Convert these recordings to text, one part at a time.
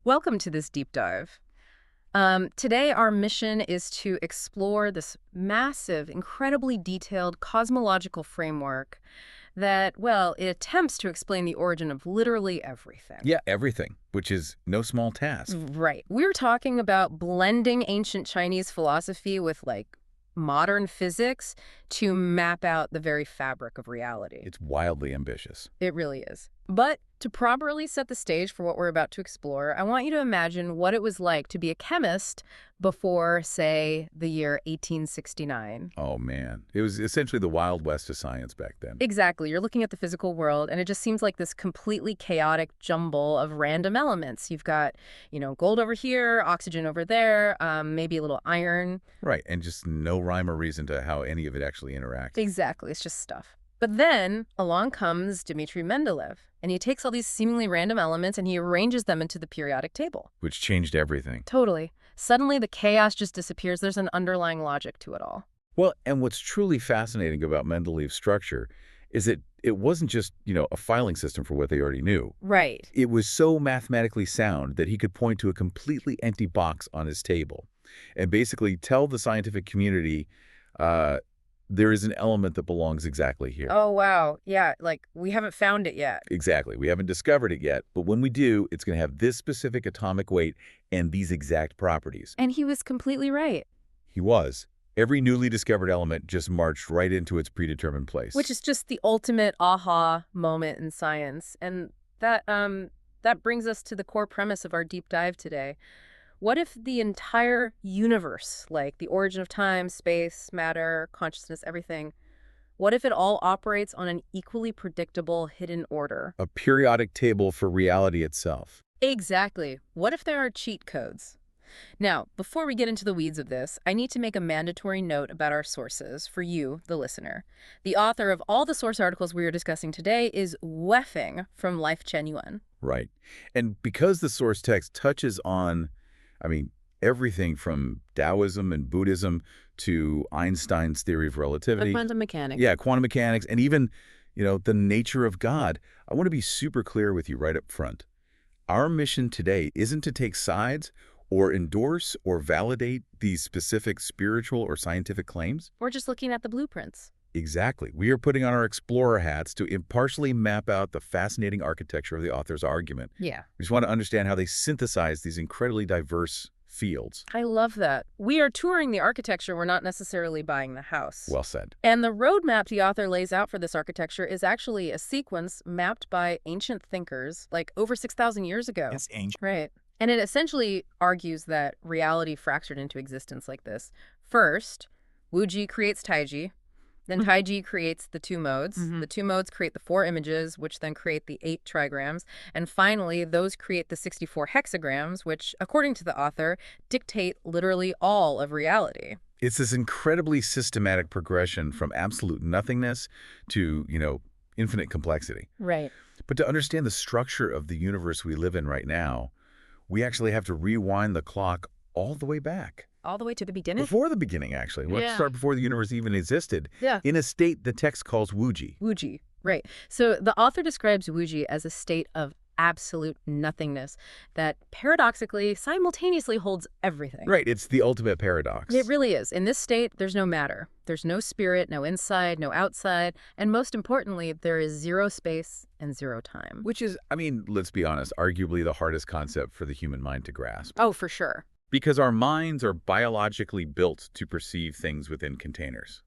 Welcome to this deep dive. Today, our mission is to explore this massive, incredibly detailed cosmological framework that, well, it attempts to explain the origin of literally everything. Yeah, everything, which is no small task. Right. We're talking about blending ancient Chinese philosophy with, modern physics to map out the very fabric of reality. It's wildly ambitious. It really is. But to properly set the stage for what we're about to explore, I want you to imagine what it was like to be a chemist before, say, the year 1869. Oh, man. It was essentially the Wild West of science back then. Exactly. You're looking at the physical world, and it just seems like this completely chaotic jumble of random elements. You've got, gold over here, oxygen over there, maybe a little iron. Right, and just no rhyme or reason to how any of it actually interacts. Exactly. It's just stuff. But then along comes Dmitri Mendeleev, and he takes all these seemingly random elements and he arranges them into the periodic table. Which changed everything. Totally. Suddenly the chaos just disappears. There's an underlying logic to it all. Well, and what's truly fascinating about Mendeleev's structure is that it wasn't just, a filing system for what they already knew. Right. It was so mathematically sound that he could point to a completely empty box on his table and basically tell the scientific community, there is an element that belongs exactly here. Oh, wow. Yeah, we haven't found it yet. Exactly. We haven't discovered it yet, but when we do, it's going to have this specific atomic weight and these exact properties. And he was completely right. He was. Every newly discovered element just marched right into its predetermined place. Which is just the ultimate aha moment in science. And that brings us to the core premise of our deep dive today. What if the entire universe, like the origin of time, space, matter, consciousness, everything, what if it all operates on an equally predictable hidden order? A periodic table for reality itself. Exactly. What if there are cheat codes? Now, before we get into the weeds of this, I need to make a mandatory note about our sources for you, the listener. The author of all the source articles we are discussing today is Wei Feng from Life Genuine. Right. And because the source text touches on everything from Taoism and Buddhism to Einstein's theory of relativity. Quantum mechanics. Yeah, quantum mechanics, and even, the nature of God. I want to be super clear with you right up front. Our mission today isn't to take sides or endorse or validate these specific spiritual or scientific claims. We're just looking at the blueprints. Exactly. We are putting on our explorer hats to impartially map out the fascinating architecture of the author's argument. Yeah. We just want to understand how they synthesize these incredibly diverse fields. I love that. We are touring the architecture. We're not necessarily buying the house. Well said. And the roadmap the author lays out for this architecture is actually a sequence mapped by ancient thinkers, over 6,000 years ago. It's ancient. Right. And it essentially argues that reality fractured into existence like this. First, Wuji creates Taiji. Then Taiji creates the two modes. The two modes create the 4 images, which then create the 8 trigrams. And finally, those create the 64 hexagrams, which, according to the author, dictate literally all of reality. It's this incredibly systematic progression from absolute nothingness to, infinite complexity. Right. But to understand the structure of the universe we live in right now, we actually have to rewind the clock all the way back. All the way to the beginning? Before the beginning, actually. Let's start before the universe even existed. Yeah. In a state the text calls Wuji. Wuji, right. So the author describes Wuji as a state of absolute nothingness that paradoxically, simultaneously holds everything. Right. It's the ultimate paradox. It really is. In this state, there's no matter. There's no spirit, no inside, no outside. And most importantly, there is zero space and zero time. Which is, let's be honest, arguably the hardest concept for the human mind to grasp. Oh, for sure. Because our minds are biologically built to perceive things within containers.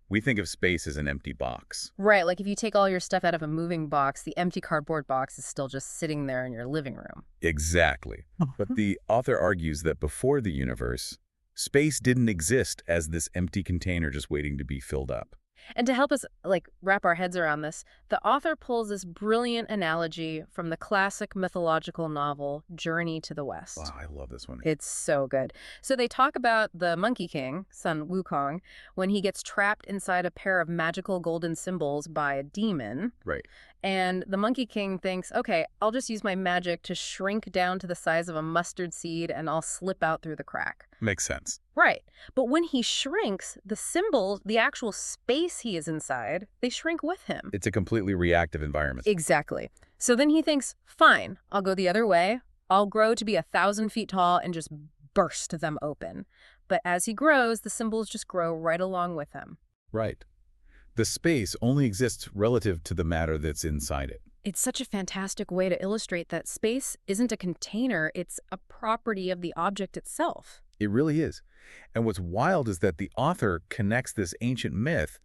We think of space as an empty box. Right, if you take all your stuff out of a moving box, the empty cardboard box is still just sitting there in your living room. Exactly. But the author argues that before the universe, space didn't exist as this empty container just waiting to be filled up. And to help us, wrap our heads around this, the author pulls this brilliant analogy from the classic mythological novel, Journey to the West. Wow, I love this one. It's so good. So they talk about the Monkey King, Sun Wukong, when he gets trapped inside a pair of magical golden symbols by a demon. Right. And the Monkey King thinks, okay, I'll just use my magic to shrink down to the size of a mustard seed and I'll slip out through the crack. Makes sense. Right. But when he shrinks, the symbols, the actual space he is inside, they shrink with him. It's a completely reactive environment. Exactly. So then he thinks, fine, I'll go the other way. I'll grow to be 1,000 feet tall and just burst them open. But as he grows, the symbols just grow right along with him. Right. The space only exists relative to the matter that's inside it. It's such a fantastic way to illustrate that space isn't a container, it's a property of the object itself. It really is. And what's wild is that the author connects this ancient myth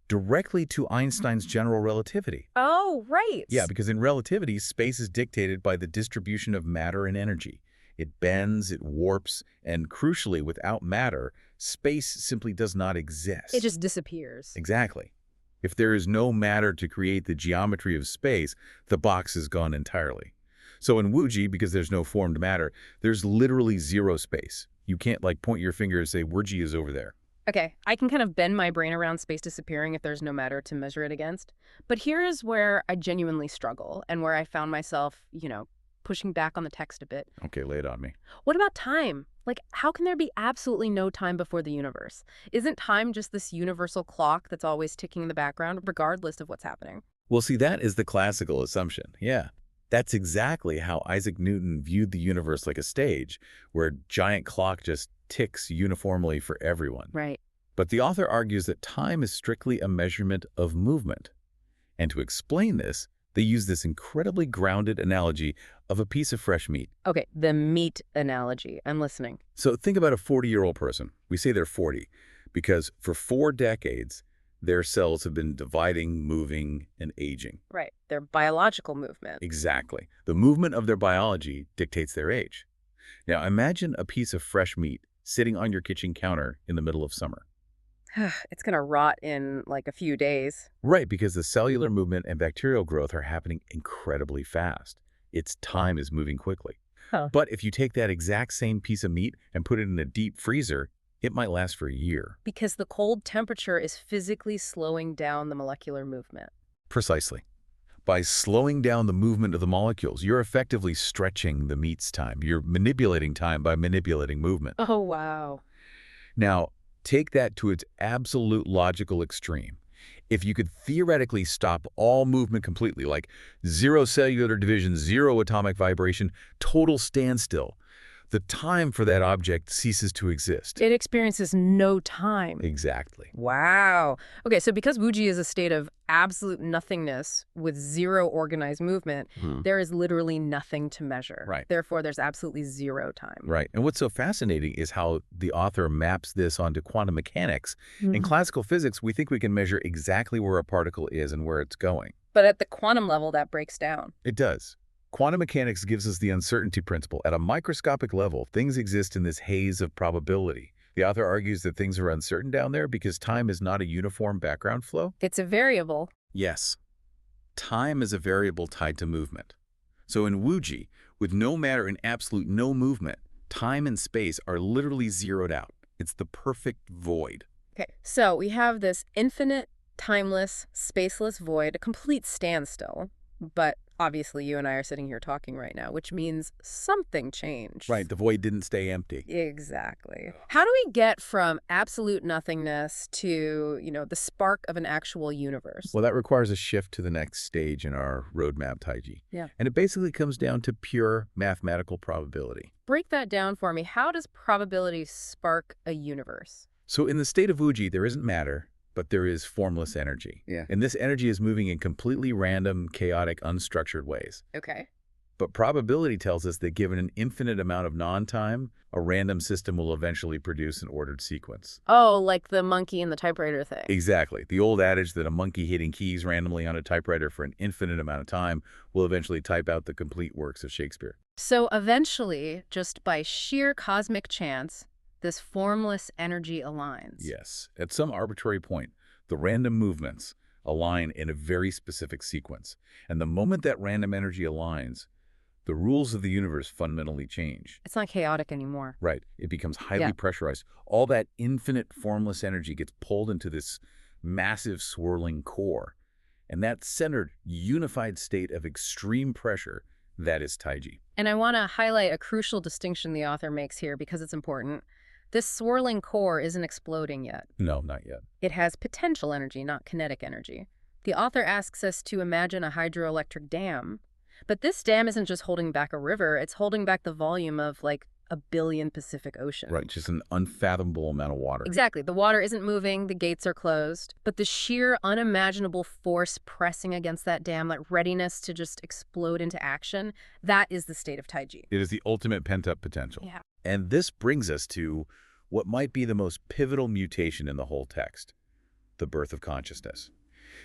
directly to Einstein's general relativity. Oh, right. Yeah, because in relativity, space is dictated by the distribution of matter and energy. It bends, it warps, and crucially, without matter, space simply does not exist. It just disappears. Exactly. If there is no matter to create the geometry of space, the box is gone entirely. So in Wuji, because there's no formed matter, there's literally zero space. You can't like point your finger and say, Wuji is over there. Okay, I can kind of bend my brain around space disappearing if there's no matter to measure it against. But here's where I genuinely struggle and where I found myself, pushing back on the text a bit. Okay, lay it on me. What about time? Like, how can there be absolutely no time before the universe? Isn't time just this universal clock that's always ticking in the background, regardless of what's happening? Well, see, that is the classical assumption. Yeah. That's exactly how Isaac Newton viewed the universe, like a stage, where a giant clock just ticks uniformly for everyone. Right. But the author argues that time is strictly a measurement of movement. And to explain this, they use this incredibly grounded analogy of a piece of fresh meat. Okay, the meat analogy. I'm listening. So think about a 40-year-old person. We say they're 40 because for 4 decades, their cells have been dividing, moving, and aging. Right, their biological movement. Exactly. The movement of their biology dictates their age. Now imagine a piece of fresh meat sitting on your kitchen counter in the middle of summer. It's going to rot in like a few days. Right, because the cellular movement and bacterial growth are happening incredibly fast. Its time is moving quickly. Huh. But if you take that exact same piece of meat and put it in a deep freezer, it might last for a year. Because the cold temperature is physically slowing down the molecular movement. Precisely. By slowing down the movement of the molecules, you're effectively stretching the meat's time. You're manipulating time by manipulating movement. Oh, wow. Now, take that to its absolute logical extreme. If you could theoretically stop all movement completely, like zero cellular division, zero atomic vibration, total standstill, the time for that object ceases to exist. It experiences no time. Exactly. Wow. Okay, so because Wuji is a state of absolute nothingness with zero organized movement, there is literally nothing to measure. Right. Therefore, there's absolutely zero time. Right. And what's so fascinating is how the author maps this onto quantum mechanics. In classical physics, we think we can measure exactly where a particle is and where it's going. But at the quantum level, that breaks down. It does. Quantum mechanics gives us the uncertainty principle. At a microscopic level, things exist in this haze of probability. The author argues that things are uncertain down there because time is not a uniform background flow. It's a variable. Yes. Time is a variable tied to movement. So in Wuji, with no matter and absolute no movement, time and space are literally zeroed out. It's the perfect void. Okay, so we have this infinite, timeless, spaceless void, a complete standstill. But obviously you and I are sitting here talking right now, which means something changed. Right, the void didn't stay empty. Exactly. How do we get from absolute nothingness to, the spark of an actual universe? Well, that requires a shift to the next stage in our roadmap, Taiji. Yeah. And it basically comes down to pure mathematical probability. Break that down for me. How does probability spark a universe? So in the state of Wuji, there isn't matter, but there is formless energy. Yeah. And this energy is moving in completely random, chaotic, unstructured ways. Okay. But probability tells us that given an infinite amount of non-time, a random system will eventually produce an ordered sequence. Oh, like the monkey in the typewriter thing. Exactly. The old adage that a monkey hitting keys randomly on a typewriter for an infinite amount of time will eventually type out the complete works of Shakespeare. So eventually, just by sheer cosmic chance, this formless energy aligns. Yes. At some arbitrary point, the random movements align in a very specific sequence. And the moment that random energy aligns, the rules of the universe fundamentally change. It's not chaotic anymore. Right. It becomes highly pressurized. All that infinite formless energy gets pulled into this massive swirling core. And that centered, unified state of extreme pressure, that is Taiji. And I want to highlight a crucial distinction the author makes here because it's important. This swirling core isn't exploding yet. No, not yet. It has potential energy, not kinetic energy. The author asks us to imagine a hydroelectric dam, But this dam isn't just holding back a river, it's holding back the volume of like a billion Pacific Ocean. Right, just an unfathomable amount of water. Exactly. The water isn't moving, the gates are closed, but the sheer unimaginable force pressing against that dam, like readiness to just explode into action, that is the state of Taiji. It is the ultimate pent-up potential. Yeah. And this brings us to what might be the most pivotal mutation in the whole text, the birth of consciousness.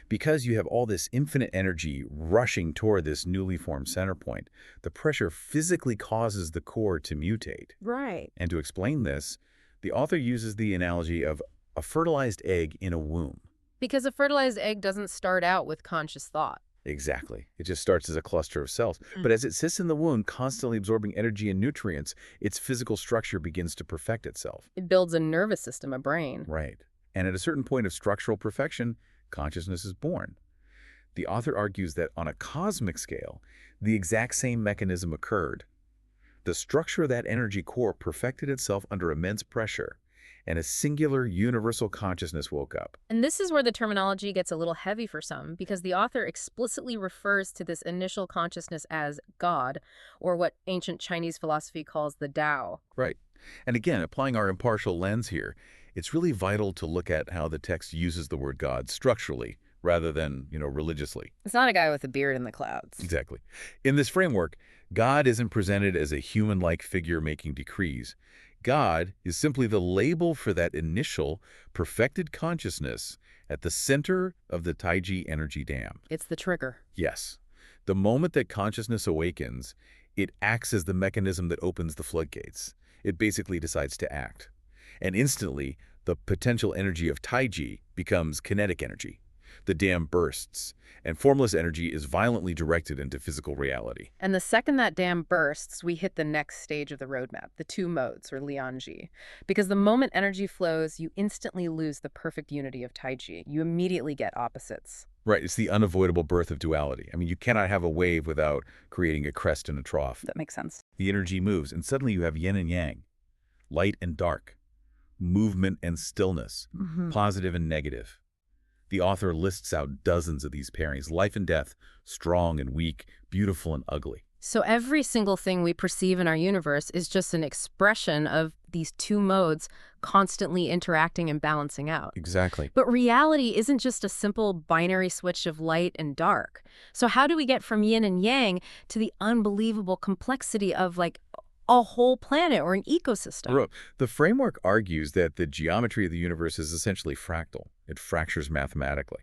Because you have all this infinite energy rushing toward this newly formed center point, the pressure physically causes the core to mutate. Right. And to explain this, the author uses the analogy of a fertilized egg in a womb. Because a fertilized egg doesn't start out with conscious thought. Exactly. It just starts as a cluster of cells. But as it sits in the womb, constantly absorbing energy and nutrients, its physical structure begins to perfect itself. It builds a nervous system, a brain. Right. And at a certain point of structural perfection, consciousness is born. The author argues that on a cosmic scale, the exact same mechanism occurred. The structure of that energy core perfected itself under immense pressure, and a singular universal consciousness woke up. And this is where the terminology gets a little heavy for some, because the author explicitly refers to this initial consciousness as God, or what ancient Chinese philosophy calls the Tao. Right. And again, applying our impartial lens here, it's really vital to look at how the text uses the word God structurally rather than, religiously. It's not a guy with a beard in the clouds. Exactly. In this framework, God isn't presented as a human-like figure making decrees. God is simply the label for that initial, perfected consciousness at the center of the Taiji energy dam. It's the trigger. Yes. The moment that consciousness awakens, it acts as the mechanism that opens the floodgates. It basically decides to act. And instantly, the potential energy of Taiji becomes kinetic energy. The dam bursts, and formless energy is violently directed into physical reality. And the second that dam bursts, we hit the next stage of the roadmap, the two modes, or Lianji. Because the moment energy flows, you instantly lose the perfect unity of Taiji. You immediately get opposites. Right, it's the unavoidable birth of duality. I mean, you cannot have a wave without creating a crest and a trough. That makes sense. The energy moves, and suddenly you have yin and yang, light and dark, movement and stillness, positive and negative. The author lists out dozens of these pairings, life and death, strong and weak, beautiful and ugly. So every single thing we perceive in our universe is just an expression of these two modes constantly interacting and balancing out. Exactly. But reality isn't just a simple binary switch of light and dark. So how do we get from yin and yang to the unbelievable complexity of like a whole planet or an ecosystem? The framework argues that the geometry of the universe is essentially fractal. It fractures mathematically.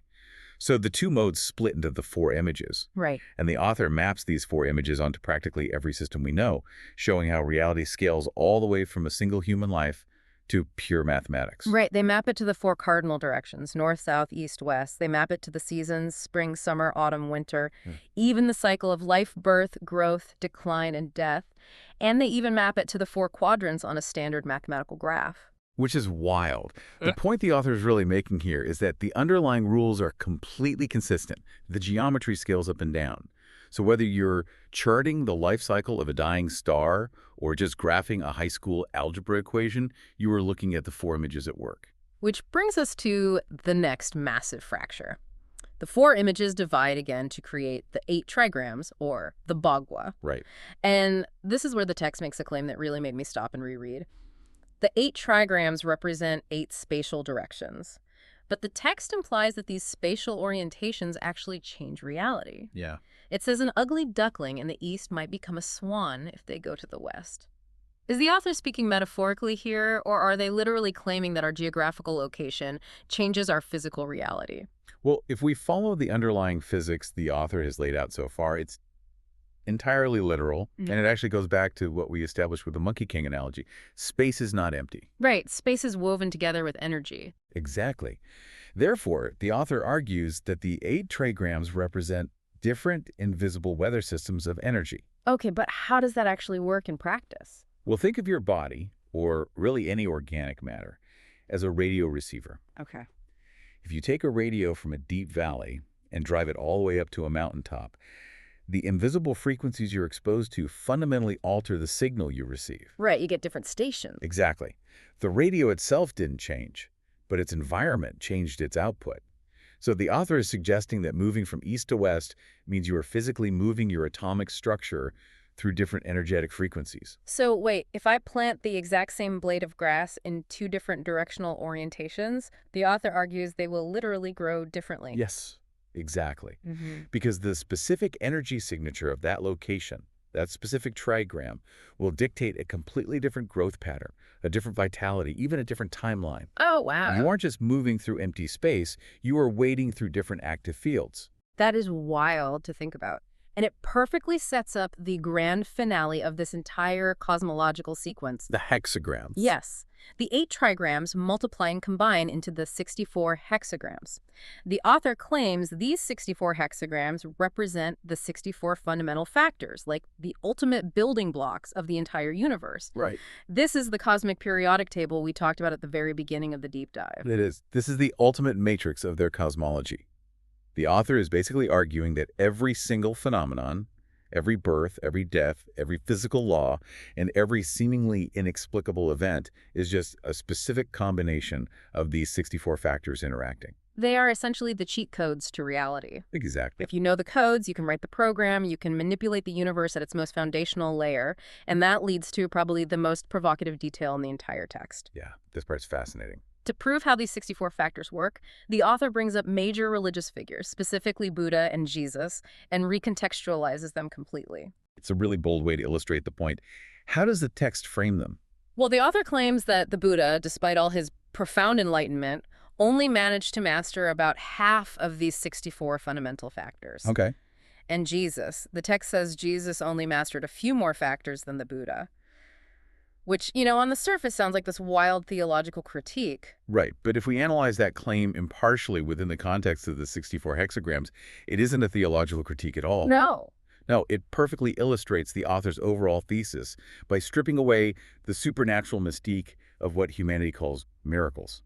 So the two modes split into the four images. Right. And the author maps these four images onto practically every system we know, showing how reality scales all the way from a single human life to pure mathematics. Right. They map it to the four cardinal directions, north, south, east, west. They map it to the seasons, spring, summer, autumn, winter, even the cycle of life, birth, growth, decline, and death. And they even map it to the four quadrants on a standard mathematical graph. Which is wild. The point the author is really making here is that the underlying rules are completely consistent. The geometry scales up and down. So whether you're charting the life cycle of a dying star or just graphing a high school algebra equation, you are looking at the four images at work. Which brings us to the next massive fracture. The four images divide again to create the 8 trigrams, or the Bagua. Right. And this is where the text makes a claim that really made me stop and reread. The 8 trigrams represent 8 spatial directions. But the text implies that these spatial orientations actually change reality. Yeah. It says an ugly duckling in the east might become a swan if they go to the west. Is the author speaking metaphorically here, or are they literally claiming that our geographical location changes our physical reality? Well, if we follow the underlying physics the author has laid out so far, it's entirely literal, and it actually goes back to what we established with the Monkey King analogy. Space is not empty. Right, space is woven together with energy. Exactly. Therefore, the author argues that the 8 trigrams represent different invisible weather systems of energy. Okay, but how does that actually work in practice? Well, think of your body, or really any organic matter, as a radio receiver. Okay. If you take a radio from a deep valley and drive it all the way up to a mountaintop, the invisible frequencies you're exposed to fundamentally alter the signal you receive. Right, you get different stations. Exactly. The radio itself didn't change, but its environment changed its output. So the author is suggesting that moving from east to west means you are physically moving your atomic structure through different energetic frequencies. So wait, if I plant the exact same blade of grass in two different directional orientations, the author argues they will literally grow differently. Yes, exactly. Hmm. Because the specific energy signature of that location, that specific trigram, will dictate a completely different growth pattern, a different vitality, even a different timeline. Oh, You wow. aren't just moving through empty space, you are wading through different active fields. That is wild to think about. And it perfectly sets up the grand finale of this entire cosmological sequence. The hexagrams. Yes, the 8 trigrams multiply and combine into the 64 hexagrams. The author claims these 64 hexagrams represent the 64 fundamental factors, like the ultimate building blocks of the entire universe. Right. This is the cosmic periodic table we talked about at the very beginning of the deep dive. It is. This is the ultimate matrix of their cosmology. The author is basically arguing that every single phenomenon, every birth, every death, every physical law, and every seemingly inexplicable event is just a specific combination of these 64 factors interacting. They are essentially the cheat codes to reality. Exactly. If you know the codes, you can write the program, you can manipulate the universe at its most foundational layer, and that leads to probably the most provocative detail in the entire text. Yeah, this part's fascinating. To prove how these 64 factors work, the author brings up major religious figures, specifically Buddha and Jesus, and recontextualizes them completely. It's a really bold way to illustrate the point. How does the text frame them? Well, the author claims that the Buddha, despite all his profound enlightenment, only managed to master about half of these 64 fundamental factors. Okay. And Jesus, the text says Jesus only mastered a few more factors than the Buddha. Which, on the surface sounds like this wild theological critique. Right, but if we analyze that claim impartially within the context of the 64 hexagrams, it isn't a theological critique at all. No. No, it perfectly illustrates the author's overall thesis by stripping away the supernatural mystique of what humanity calls miracles.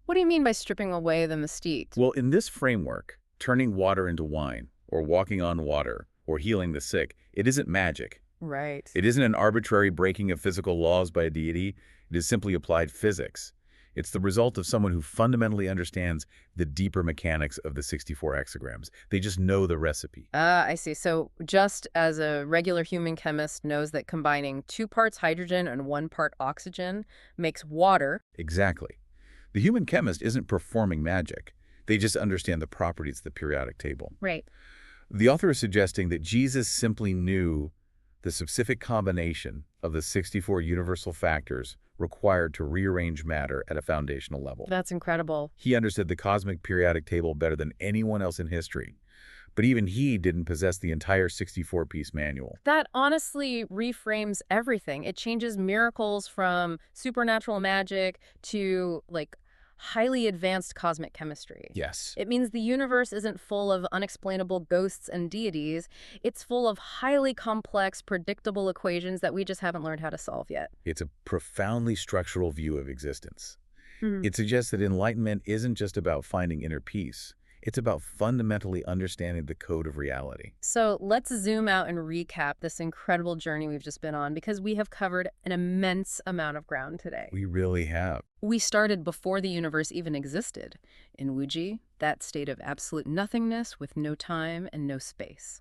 What do you mean by stripping away the mystique? Well, in this framework, turning water into wine, or walking on water, or healing the sick, it isn't magic. Right. It isn't an arbitrary breaking of physical laws by a deity. It is simply applied physics. It's the result of someone who fundamentally understands the deeper mechanics of the 64 hexagrams. They just know the recipe. I see. So just as a regular human chemist knows that combining 2 parts hydrogen and 1 part oxygen makes water. Exactly. The human chemist isn't performing magic. They just understand the properties of the periodic table. Right. The author is suggesting that Jesus simply knew the specific combination of the 64 universal factors required to rearrange matter at a foundational level. That's incredible. He understood the cosmic periodic table better than anyone else in history. But even he didn't possess the entire 64-piece manual. That honestly reframes everything. It changes miracles from supernatural magic to, highly advanced cosmic chemistry. Yes. It means the universe isn't full of unexplainable ghosts and deities. It's full of highly complex, predictable equations that we just haven't learned how to solve yet. It's a profoundly structural view of existence. Mhm. It suggests that enlightenment isn't just about finding inner peace. It's about fundamentally understanding the code of reality. So let's zoom out and recap this incredible journey we've just been on, because we have covered an immense amount of ground today. We really have. We started before the universe even existed, in Wuji, that state of absolute nothingness with no time and no space,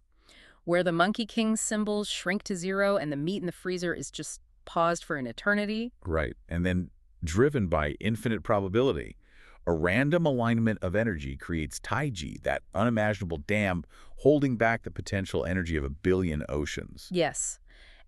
where the Monkey King's symbols shrink to zero and the meat in the freezer is just paused for an eternity. Right. And then, driven by infinite probability, a random alignment of energy creates Taiji, that unimaginable dam holding back the potential energy of a billion oceans. Yes,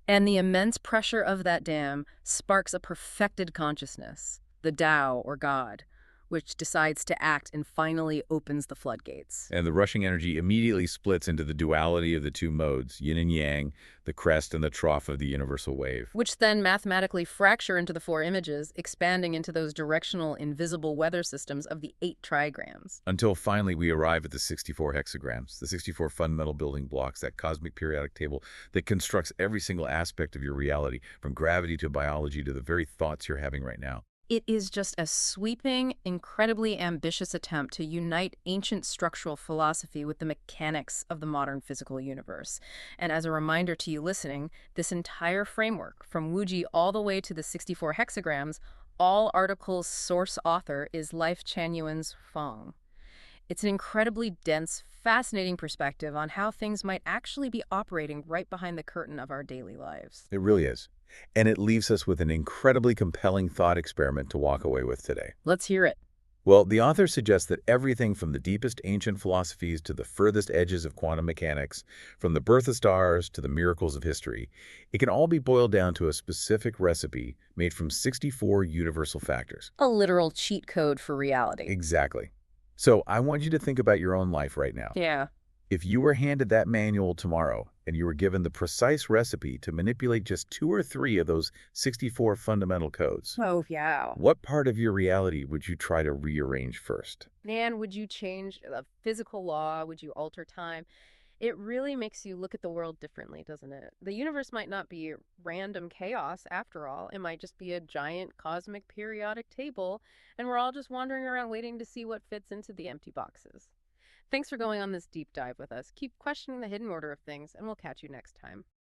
and the immense pressure of that dam sparks a perfected consciousness, the Tao, or God, which decides to act and finally opens the floodgates. And the rushing energy immediately splits into the duality of the two modes, yin and yang, the crest and the trough of the universal wave. Which then mathematically fracture into the 4 images, expanding into those directional, invisible weather systems of the 8 trigrams. Until finally we arrive at the 64 hexagrams, the 64 fundamental building blocks, that cosmic periodic table that constructs every single aspect of your reality, from gravity to biology to the very thoughts you're having right now. It is just a sweeping, incredibly ambitious attempt to unite ancient structural philosophy with the mechanics of the modern physical universe. And as a reminder to you listening, this entire framework, from Wuji all the way to the 64 hexagrams, all articles' source author is Life Chanyuan's Feng. It's an incredibly dense, fascinating perspective on how things might actually be operating right behind the curtain of our daily lives. It really is. And it leaves us with an incredibly compelling thought experiment to walk away with today. Let's hear it. Well, the author suggests that everything from the deepest ancient philosophies to the furthest edges of quantum mechanics, from the birth of stars to the miracles of history, it can all be boiled down to a specific recipe made from 64 universal factors. A literal cheat code for reality. Exactly. So I want you to think about your own life right now. Yeah. If you were handed that manual tomorrow and you were given the precise recipe to manipulate just 2 or 3 of those 64 fundamental codes, Oh, yeah. what part of your reality would you try to rearrange first? Man, would you change a physical law? Would you alter time? It really makes you look at the world differently, doesn't it? The universe might not be random chaos after all. It might just be a giant cosmic periodic table, and we're all just wandering around waiting to see what fits into the empty boxes. Thanks for going on this deep dive with us. Keep questioning the hidden order of things, and we'll catch you next time.